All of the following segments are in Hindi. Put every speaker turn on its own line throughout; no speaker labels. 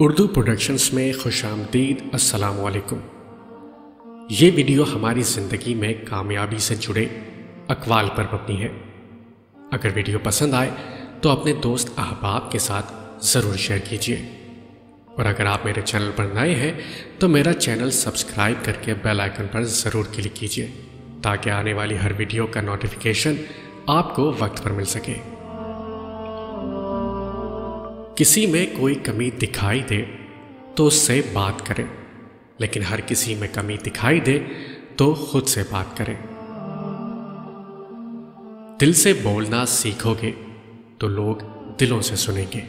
उर्दू प्रोडक्शंस में खुशामदीद। अस्सलाम वालेकुम। ये वीडियो हमारी ज़िंदगी में कामयाबी से जुड़े अक़वाल पर मबनी है। अगर वीडियो पसंद आए तो अपने दोस्त अहबाब के साथ ज़रूर शेयर कीजिए, और अगर आप मेरे चैनल पर नए हैं तो मेरा चैनल सब्सक्राइब करके बेल आइकन पर ज़रूर क्लिक कीजिए, ताकि आने वाली हर वीडियो का नोटिफिकेशन आपको वक्त पर मिल सके। किसी में कोई कमी दिखाई दे तो उससे बात करें, लेकिन हर किसी में कमी दिखाई दे तो खुद से बात करें। दिल से बोलना सीखोगे तो लोग दिलों से सुनेंगे,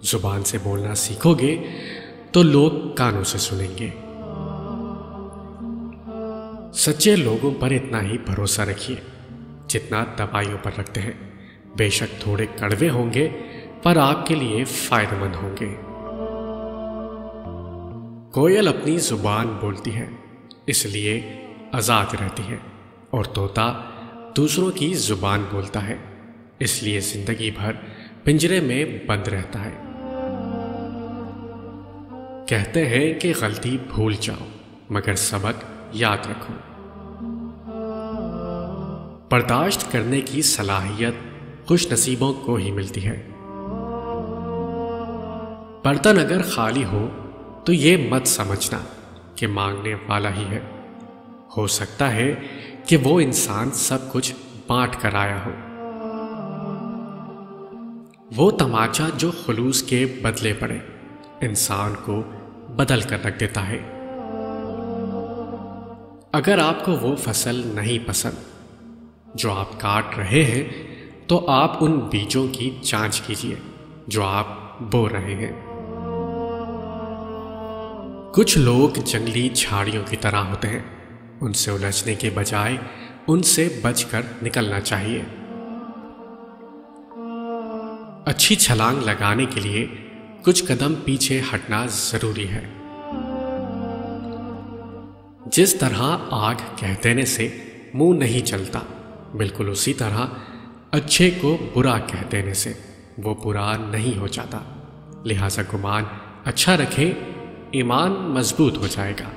जुबान से बोलना सीखोगे तो लोग कानों से सुनेंगे। सच्चे लोगों पर इतना ही भरोसा रखिए जितना दवाइयों पर रखते हैं। बेशक थोड़े कड़वे होंगे पर आपके लिए फायदेमंद होंगे। कोयल अपनी जुबान बोलती है इसलिए आज़ाद रहती है, और तोता दूसरों की जुबान बोलता है इसलिए जिंदगी भर पिंजरे में बंद रहता है। कहते हैं कि गलती भूल जाओ मगर सबक याद रखो। बर्दाश्त करने की सलाहियत खुश नसीबों को ही मिलती है। बर्तन अगर खाली हो तो ये मत समझना कि मांगने वाला ही है। हो सकता है कि वो इंसान सब कुछ बांट कर आया हो। वो तमाचा जो खुलूस के बदले पड़े इंसान को बदल कर रख देता है। अगर आपको वो फसल नहीं पसंद जो आप काट रहे हैं तो आप उन बीजों की जांच कीजिए जो आप बो रहे हैं। कुछ लोग जंगली झाड़ियों की तरह होते हैं, उनसे उलझने के बजाय उनसे बचकर निकलना चाहिए। अच्छी छलांग लगाने के लिए कुछ कदम पीछे हटना जरूरी है। जिस तरह आग कह देने से मुंह नहीं चलता, बिल्कुल उसी तरह अच्छे को बुरा कह देने से वो बुरा नहीं हो जाता। लिहाजा गुमान अच्छा रखें, ईमान मजबूत हो जाएगा।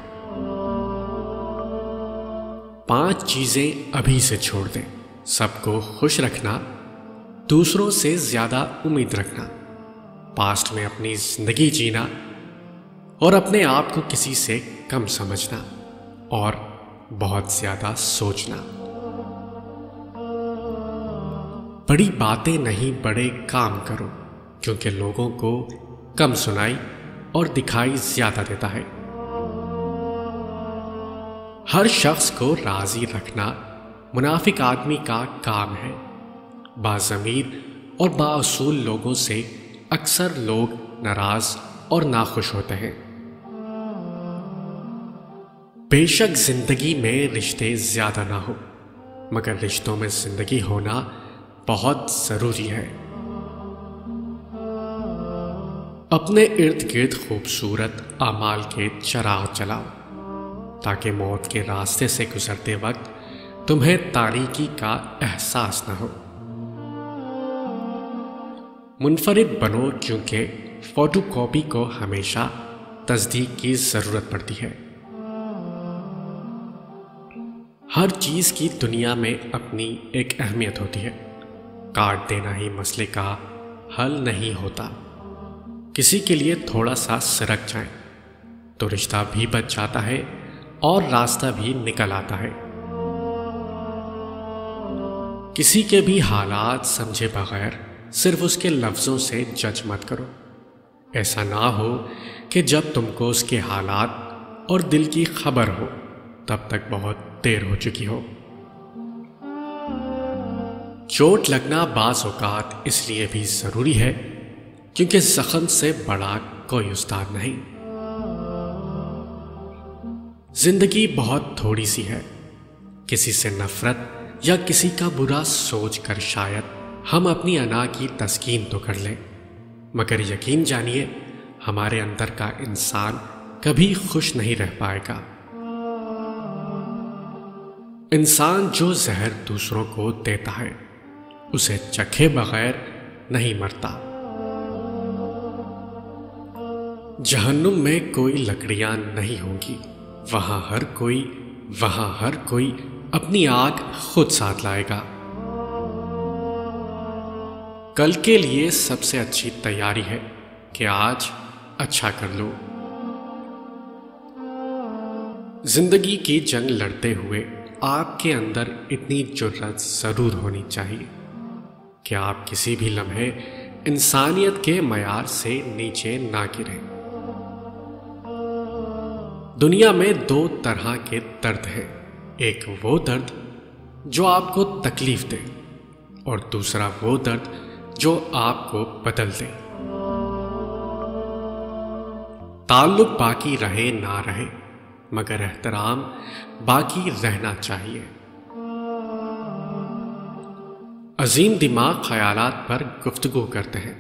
5 चीजें अभी से छोड़ दें। सबको खुश रखना, दूसरों से ज्यादा उम्मीद रखना, पास्ट में अपनी जिंदगी जीना, और अपने आप को किसी से कम समझना, और बहुत ज्यादा सोचना। बड़ी बातें नहीं बड़े काम करो, क्योंकि लोगों को कम सुनाई और दिखाई ज्यादा देता है। हर शख्स को राजी रखना मुनाफिक आदमी का काम है। बाज़मीर और बाउसूल लोगों से अक्सर लोग नाराज और नाखुश होते हैं। बेशक जिंदगी में रिश्ते ज्यादा ना हो, मगर रिश्तों में जिंदगी होना बहुत जरूरी है। अपने इर्द गिर्द खूबसूरत आमाल के चराग चलाओ, ताकि मौत के रास्ते से गुजरते वक्त तुम्हें तारीकी का एहसास न हो। मुनफरिद बनो, क्योंकि फोटोकॉपी को हमेशा तस्दीक की जरूरत पड़ती है। हर चीज की दुनिया में अपनी एक अहमियत होती है। काट देना ही मसले का हल नहीं होता। किसी के लिए थोड़ा सा सरक जाए तो रिश्ता भी बच जाता है और रास्ता भी निकल आता है। किसी के भी हालात समझे बगैर सिर्फ उसके लफ्जों से जज मत करो। ऐसा ना हो कि जब तुमको उसके हालात और दिल की खबर हो तब तक बहुत देर हो चुकी हो। चोट लगना बाज़ औक़ात इसलिए भी जरूरी है क्योंकि जख्म से बड़ा कोई उस्ताद नहीं। जिंदगी बहुत थोड़ी सी है। किसी से नफरत या किसी का बुरा सोचकर शायद हम अपनी अना की तस्कीन तो कर लें, मगर यकीन जानिए हमारे अंदर का इंसान कभी खुश नहीं रह पाएगा। इंसान जो जहर दूसरों को देता है उसे चखे बगैर नहीं मरता। जहन्नुम में कोई लकड़ियां नहीं होंगी, वहां हर कोई अपनी आग खुद साथ लाएगा। कल के लिए सबसे अच्छी तैयारी है कि आज अच्छा कर लो। जिंदगी की जंग लड़ते हुए आपके अंदर इतनी जुर्रत जरूर होनी चाहिए कि आप किसी भी लम्हे इंसानियत के मयार से नीचे ना गिरें। दुनिया में दो तरह के दर्द हैं, एक वो दर्द जो आपको तकलीफ दे और दूसरा वो दर्द जो आपको बदल दे। ताल्लुक बाकी रहे ना रहे, मगर एहतराम बाकी रहना चाहिए। अजीम दिमाग ख्यालात पर गुफ्तगू करते हैं,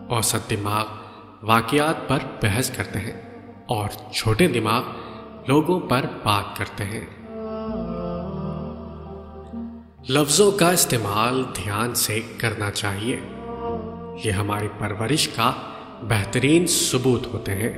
औसत दिमाग वाक़यात पर बहस करते हैं और छोटे दिमाग लोगों पर बात करते हैं। लफ्ज़ों का इस्तेमाल ध्यान से करना चाहिए, ये हमारी परवरिश का बेहतरीन सबूत होते हैं।